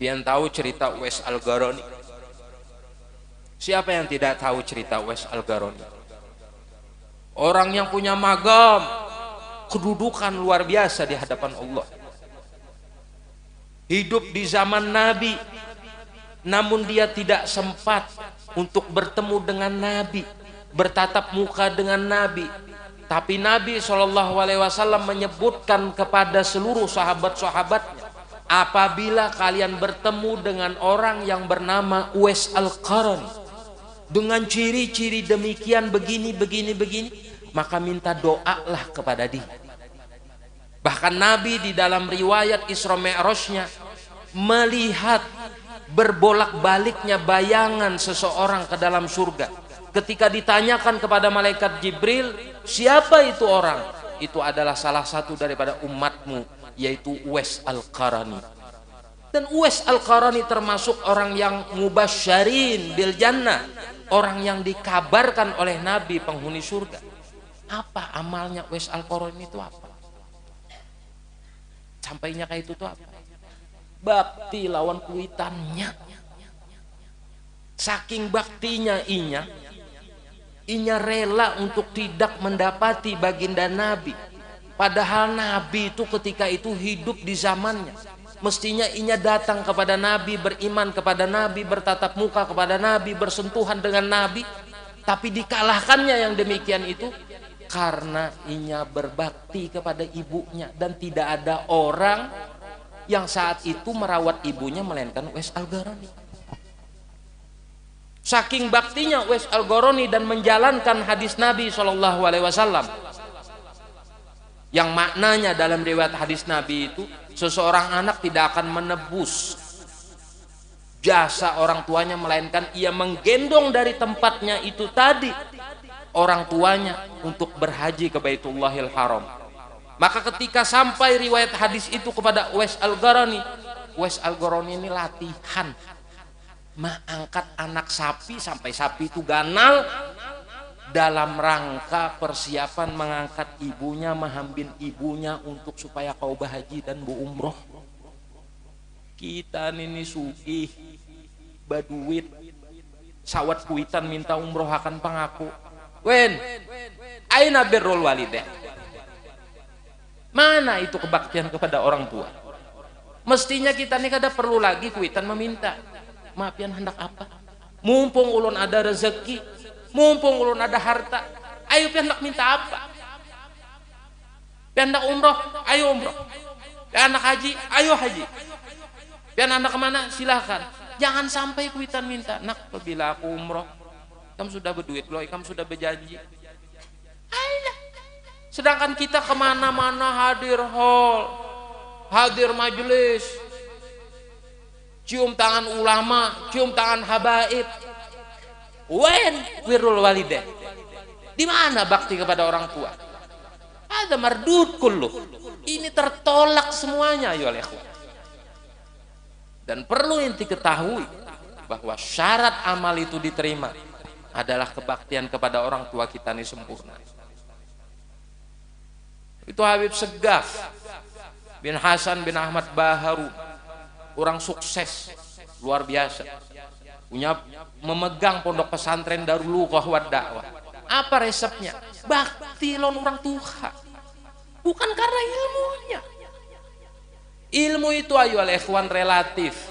Pian tahu cerita Uwais Al-Qarani? Siapa yang tidak tahu cerita Uwais Al-Qarani? Orang yang punya magam, kedudukan luar biasa di hadapan Allah. Hidup di zaman Nabi, namun dia tidak sempat untuk bertemu dengan Nabi, bertatap muka dengan Nabi. Tapi Nabi SAW menyebutkan kepada seluruh sahabat-sahabatnya, apabila kalian bertemu dengan orang yang bernama Uwais Al-Qarani dengan ciri-ciri demikian, begini, maka minta doalah kepada dia. Bahkan Nabi di dalam riwayat Isra Mi'rajnya melihat berbolak-baliknya bayangan seseorang ke dalam surga. Ketika ditanyakan kepada malaikat Jibril, siapa itu orang? Itu adalah salah satu daripada umatmu, yaitu Uwais Al-Qarani. Dan Uwais Al-Qarani termasuk orang yang mubasysyarin bil jannah, orang yang dikabarkan oleh Nabi penghuni surga. Apa amalnya Uwais Al-Qarani itu apa? Sampainya kayak itu tuh apa? Bakti lawan kuitannya. Saking baktinya inya rela untuk tidak mendapati baginda Nabi. Padahal Nabi itu ketika itu hidup di zamannya. Mestinya inya datang kepada Nabi, beriman kepada Nabi, bertatap muka kepada Nabi, bersentuhan dengan Nabi. Tapi dikalahkannya yang demikian itu karena inya berbakti kepada ibunya. Dan tidak ada orang yang saat itu merawat ibunya melainkan Uwais Al-Qarani. Saking baktinya Uwais Al-Qarani dan menjalankan hadis Nabi SAW, yang maknanya dalam riwayat hadis Nabi itu, seseorang anak tidak akan menebus jasa orang tuanya melainkan ia menggendong dari tempatnya itu tadi orang tuanya untuk berhaji ke Baitullahil Haram. Maka ketika sampai riwayat hadis itu kepada Uwais Al-Qarani, Uwais Al-Qarani ini latihan mengangkat anak sapi sampai sapi itu ganal dalam rangka persiapan mengangkat ibunya, mengambil ibunya untuk supaya kau berhaji dan berumroh. Kita ini sugih baduit sawat kuitan minta umroh akan pangaku. Wen, aina birrul walidain. Mana itu kebaktian kepada orang tua? Mestinya kita nih kada perlu lagi kuitan meminta. Maaf yang hendak apa? Mumpung ulun ada rezeki, mumpung ulun ada harta, ayo hendak minta apa? Hendak umroh, ayo umroh. Hendak haji, ayo haji. Hendak kemana? Silakan. Jangan sampai kuitan minta. Nak, bila aku umroh, kamu sudah berduit loh, kamu sudah berjanji. Ayolah. Sedangkan kita kemana-mana hadir hall, hadir majelis, cium tangan ulama, cium tangan habaib. Wen wirul walidain. Di mana bakti kepada orang tua? Ada mardud kullu. Ini tertolak semuanya ya ikhwan. Dan perlu inti ketahui bahwa syarat amal itu diterima adalah kebaktian kepada orang tua kita ini sempurna. Itu Habib Segaf bin Hasan bin Ahmad Baharu, orang sukses luar biasa, punya memegang pondok pesantren Darul Lughah wad Da'wah. Apa resepnya? Bakti lawan orang tua, bukan karena ilmunya. Ilmu itu ayo ikhwan relatif.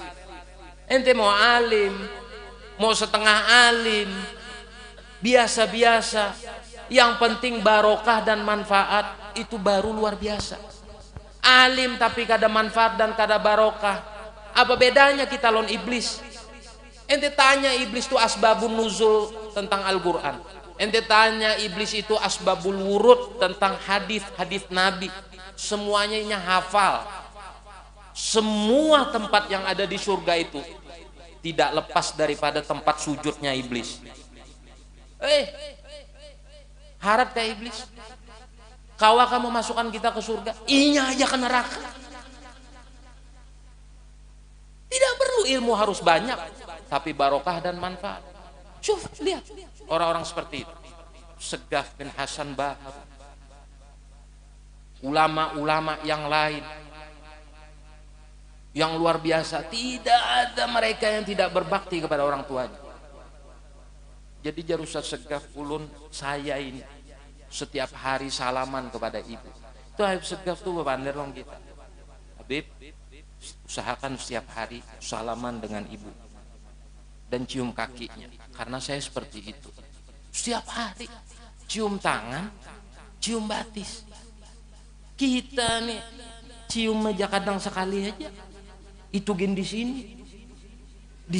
Ente mau alim, mau setengah alim, biasa-biasa, yang penting barokah dan manfaat, itu baru luar biasa. Alim tapi kada manfaat dan kada barokah, apa bedanya kita lawan iblis? Ente tanya iblis itu asbabun nuzul tentang Al-Quran, ente tanya iblis itu asbabul wurud tentang hadis-hadis Nabi, semuanya hafal. Semua tempat yang ada di surga itu tidak lepas daripada tempat sujudnya iblis. Harap kayak iblis, kau akan memasukkan kita ke surga, inya aja ke neraka. Tidak perlu ilmu harus banyak, tapi barokah dan manfaat. Syuf, lihat orang-orang seperti itu. Segaf bin Hasan Bahar, ulama-ulama yang lain. yang luar biasa. Tidak ada mereka yang tidak berbakti kepada orang tuanya. Jadi jar Ustaz Segaf ulun saya ini setiap hari salaman kepada ibu. Itu Habib Segaf tuh bepander long kita. Habib, usahakan setiap hari salaman dengan ibu dan cium kakinya, karena saya seperti itu. Setiap hari cium tangan, cium batis. Kita nih cium aja kadang sekali aja. Itu gin di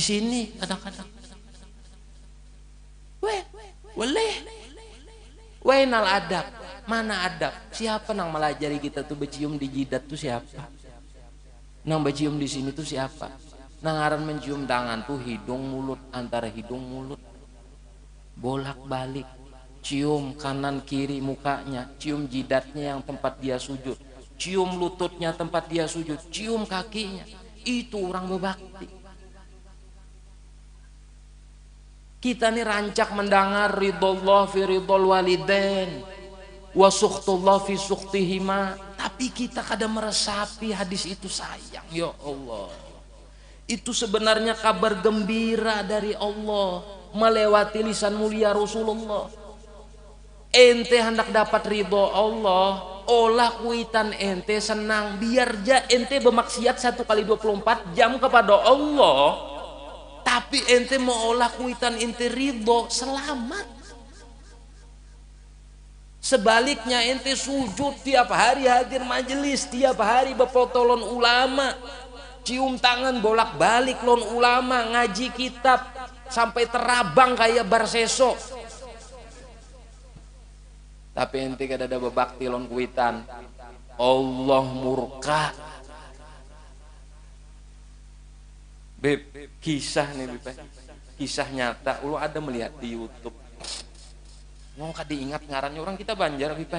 sini kadang-kadang. Wainal adab, mana adab? Siapa nang melajari kita tuh bercium di jidat tuh siapa? Nang bercium di sini tuh siapa? Nang aran mencium tangan tuh hidung mulut, antara hidung mulut. Bolak-balik, cium kanan kiri mukanya, cium jidatnya yang tempat dia sujud, cium lututnya tempat dia sujud, cium kakinya. Itu orang berbakti. Kita nih rancak mendengar ridullah fi ridul walidain wa sukhtullah fi sukhtihima, tapi kita kadang meresapi hadis itu. Sayang ya Allah, itu sebenarnya kabar gembira dari Allah melewati lisan mulia Rasulullah. Ente hendak dapat ridho Allah, olah kuitan ente senang, biar ja ente bermaksiat 1 kali 24 jam kepada Allah, tapi ente mau olah kuitan ente ridho, selamat. Sebaliknya ente sujud tiap hari, hadir majelis tiap hari, berfotolon ulama, cium tangan bolak-balik lon ulama, ngaji kitab sampai terabang kayak barseso, tapi ente kada ada bebakti lon kuitan, Allah murka. Beb, kisah nih Beb, kisah nyata, lu ada melihat di YouTube. Mau kada diingat ngarannya orang kita Banjar Beb.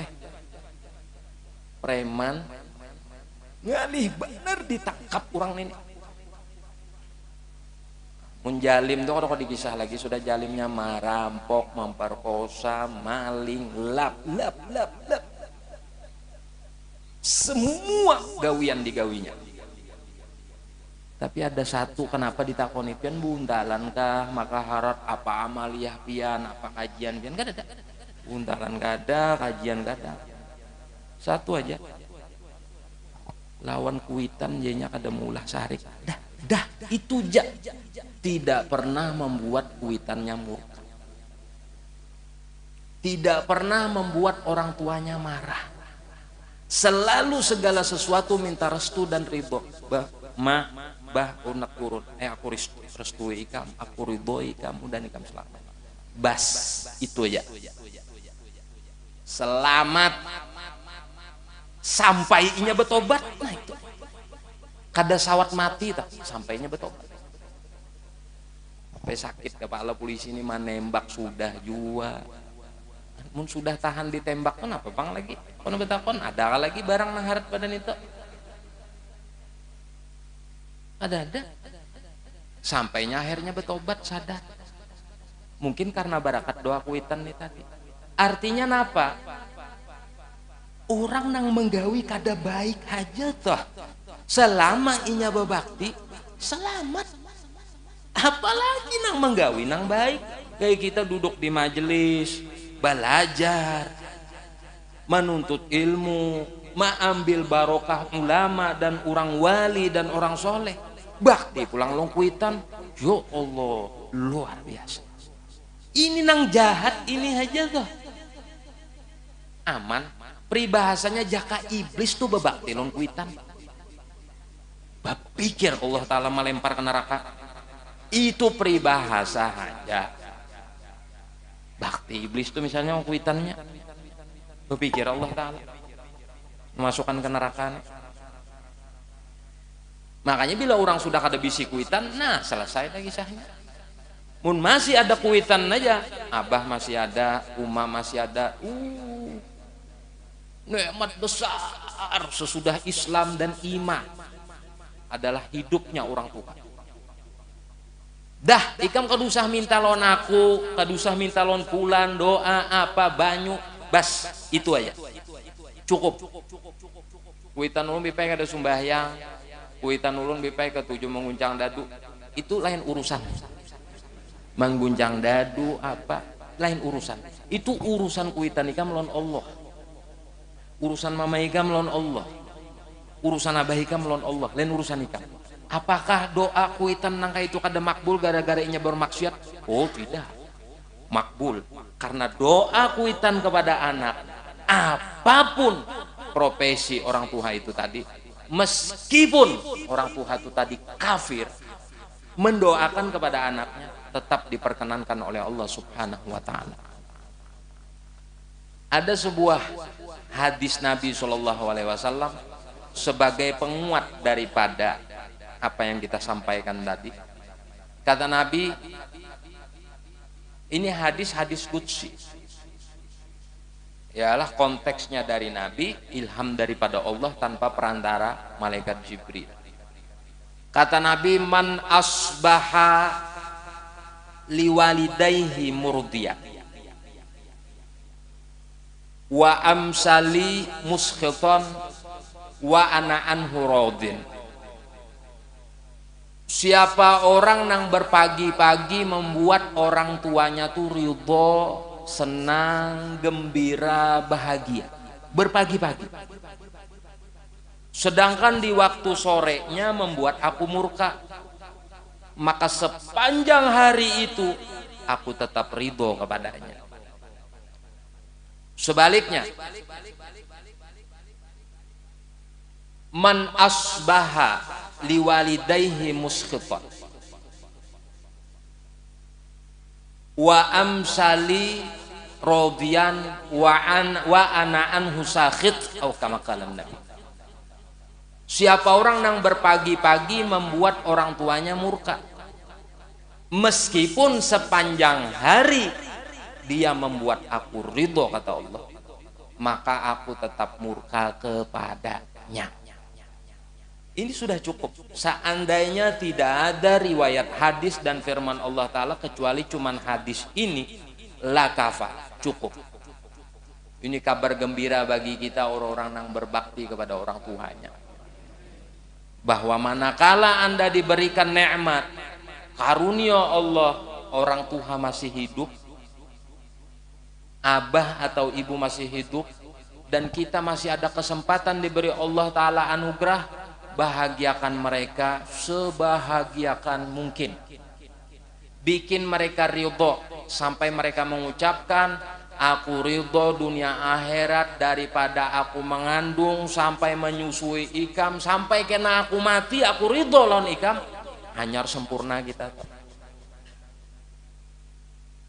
Preman ngalih bener ditangkap orang ini. Mun jalim tuh kalau dikisah lagi, sudah jalimnya merampok, memperkosa, maling, lap. Semua gawian digawinya. Tapi ada satu, kenapa ditakoni pian buntalan kah, maka harap apa amaliyah pian, apa kajian pian, kada ada. Buntalan kada, kajian kada. Satu aja. Lawan kuitan jadinya kada mulah sarik. Dah itu ja. Tidak pernah membuat kuitannya murka. Tidak pernah membuat orang tuanya marah. Selalu segala sesuatu minta restu dan ridho. Unak turun, aku restui ikam, aku ridhoi kamu dan ikam selamat. Bas, itu aja. Selamat sampai inya betobat. Nah itu. Kada sawat mati tak, sampainya betobat. Sampai sakit kepala polisi ini menembak sudah jua. Mun sudah tahan ditembak kenapa bang lagi? Kono betakon ada lagi barang nangharat badan itu. Ada. Sampainya akhirnya betobat, sadar. Mungkin karena barakat doa kuitan nih tadi. Artinya apa? Orang nang menggawi kada baik aja toh. Selama inya berbakti, selamat. Apalagi nang menggawi nang baik. Kayak kita duduk di majelis, belajar, menuntut ilmu, mengambil barokah ulama dan orang wali dan orang soleh, bakti pulang longkuitan, ya Allah luar biasa. Ini nang jahat ini aja tuh aman. Peribahasanya jaka iblis tuh bebakti longkuitan, berpikir Allah Ta'ala melempar ke neraka, itu peribahasa aja. Bakti iblis tuh misalnya longkuitannya berpikir Allah Ta'ala memasukkan ke neraka. Makanya bila orang sudah kada bisi kuitan, nah selesai lagi kisahnya. Mun masih ada kuitan aja, abah masih ada, umma masih ada. Nikmat besar sesudah Islam dan iman adalah hidupnya orang tua. Dah, ikam kada usah minta lon aku, kada usah minta lon pulan, doa apa banyu, bas itu aja. Cukup. Kuitan umum pengen ada sembahyang, kuitan ulun bipai ketujuh menguncang dadu, itu lain urusan. Mengguncang dadu apa lain urusan. Itu urusan kuitan ikam lawan Allah. Urusan mama ikam lawan Allah. Urusan abah ikam lawan Allah, lain urusan ikam. Apakah doa kuitan nangka itu kada makbul gara-gara inya bermaksiat? Oh tidak, makbul. Karena doa kuitan kepada anak, apapun profesi orang tua itu tadi, meskipun orang tua itu tadi kafir, mendoakan kepada anaknya tetap diperkenankan oleh Allah Subhanahu wa taala. Ada sebuah hadis Nabi Shallallahu alaihi wasallam sebagai penguat daripada apa yang kita sampaikan tadi. Kata Nabi, ini hadis qudsi. Yalah konteksnya dari Nabi, ilham daripada Allah tanpa perantara malaikat Jibril. Kata Nabi, man asbaha liwalidayhi murdiya wa amsali muskhitan wa ana anhu radin. Siapa orang yang berpagi-pagi membuat orang tuanya tuh ridho, senang, gembira, bahagia, berpagi-pagi. Sedangkan di waktu sorenya membuat aku murka, maka sepanjang hari itu aku tetap ridho kepadanya. Sebaliknya, man asbaha liwalidayhi muskhitan wa amsali radiyan wa ana anhu sakhit atau kama qala Nabi. Siapa orang yang berpagi-pagi membuat orang tuanya murka, meskipun sepanjang hari dia membuat aku ridho, kata Allah, maka aku tetap murka kepadanya. Ini sudah cukup. Seandainya tidak ada riwayat hadis dan firman Allah Ta'ala kecuali cuman hadis ini, la kafa, cukup. Ini kabar gembira bagi kita orang-orang yang berbakti kepada orang tuanya, bahwa manakala Anda diberikan nikmat karunia Allah, orang tua masih hidup, abah atau ibu masih hidup, dan kita masih ada kesempatan diberi Allah Ta'ala anugerah, bahagiakan mereka sebahagiakan mungkin. Bikin mereka ridho sampai mereka mengucapkan, aku ridho dunia akhirat daripada aku mengandung sampai menyusui ikam, sampai kena aku mati aku ridho lawan ikam. Hanyar sempurna kita.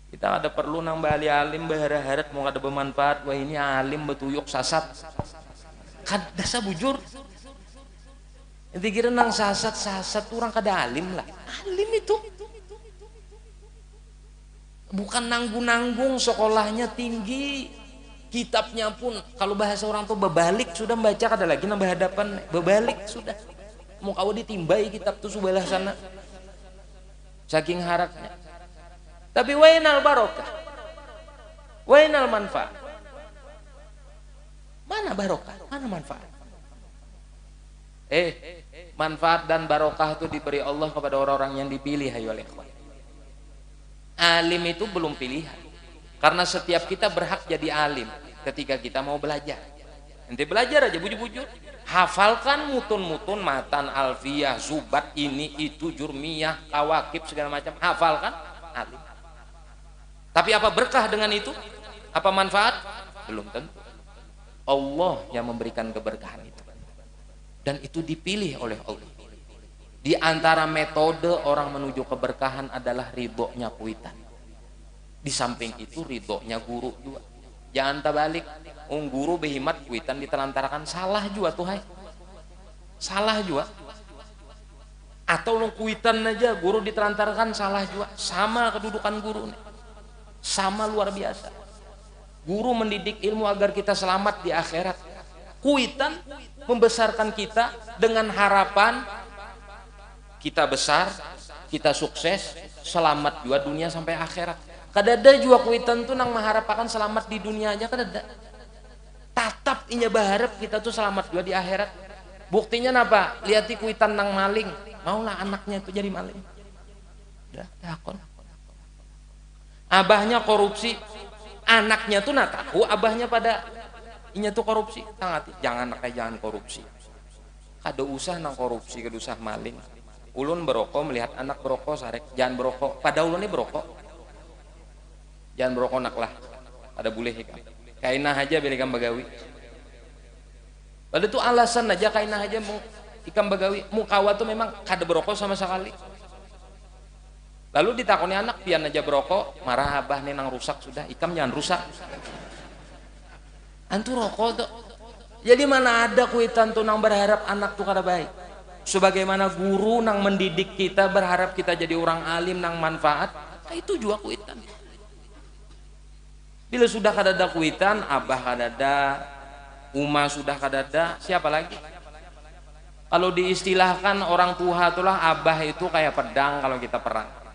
Kita ada perlu nang bali alim berharap mau ada bermanfaat. Wah ini alim betuyuk sasat. Kan dasa bujur. Nanti kira nang sasat orang kada alim lah. Alim itu bukan nanggung-nanggung, sekolahnya tinggi, kitabnya pun kalau bahasa orang tuh bebalik, sudah membaca kada lagi nambah hadapan, bebalik sudah. Mau kau ditimbai kitab tuh sebelah sana. Saking haraknya. Tapi wainal barokah, wainal manfaat. Mana barokah? Mana manfaat? Manfaat dan barokah itu diberi Allah kepada orang-orang yang dipilih. Ayo ikhwan. Alim itu belum pilihan, karena setiap kita berhak jadi alim ketika kita mau belajar. Nanti belajar aja bujur-bujur, hafalkan mutun-mutun, matan, alfiyah, zubat, ini itu, jurmiyah, kawakib, segala macam, hafalkan, alim. Tapi apa berkah dengan itu? Apa manfaat? Belum tentu. Allah yang memberikan keberkahan itu, dan itu dipilih oleh Allah. Di antara metode orang menuju keberkahan adalah ridhonya kuitan. Di samping itu ridhonya guru juga. Jangan terbalik, guru behimat kuitan ditelantarkan, salah juga tuh hai. Salah juga. Atau kuitan aja guru ditelantarkan, salah juga. Sama kedudukan guru nih. Sama luar biasa. Guru mendidik ilmu agar kita selamat di akhirat. Kuitan membesarkan kita dengan harapan kita besar, kita sukses, selamat juga dunia sampai akhirat. Kadada juga kuitan tuh nang mengharapkan selamat di dunia aja, kadada. Tatap inya berharap kita tuh selamat juga di akhirat. Buktinya apa? Lihat kuitan nang maling, maulah anaknya itu jadi maling. Udah, takon. Abahnya korupsi, anaknya tuh nak tahu abahnya pada inya tuh korupsi. Jangan korupsi. Kada usah nang korupsi, kada usah maling. Ulun berokok melihat anak berokok sarek, jangan berokok. Pada ulun ini berokok. Jangan berokok nak lah. Ada boleh ikam. Kainah aja beli ikam bagawi. Padahal itu alasan aja kainah aja mau ikam bagawi. Mukawa tuh memang kada berokok sama sekali. Lalu ditakoni anak, pian aja berokok, marah abah nih nang rusak sudah, ikam jangan rusak. Antu rokok tuh. Jadi mana ada kuitan tuh nang berharap anak tuh kada baik. Sebagaimana guru nang mendidik kita berharap kita jadi orang alim nang manfaat, itu juga kuitan. Bila sudah kada ada kuitan, abah kada ada, Uma sudah kada ada, siapa lagi? Kalau diistilahkan orang tua itulah abah itu kayak pedang kalau kita perang.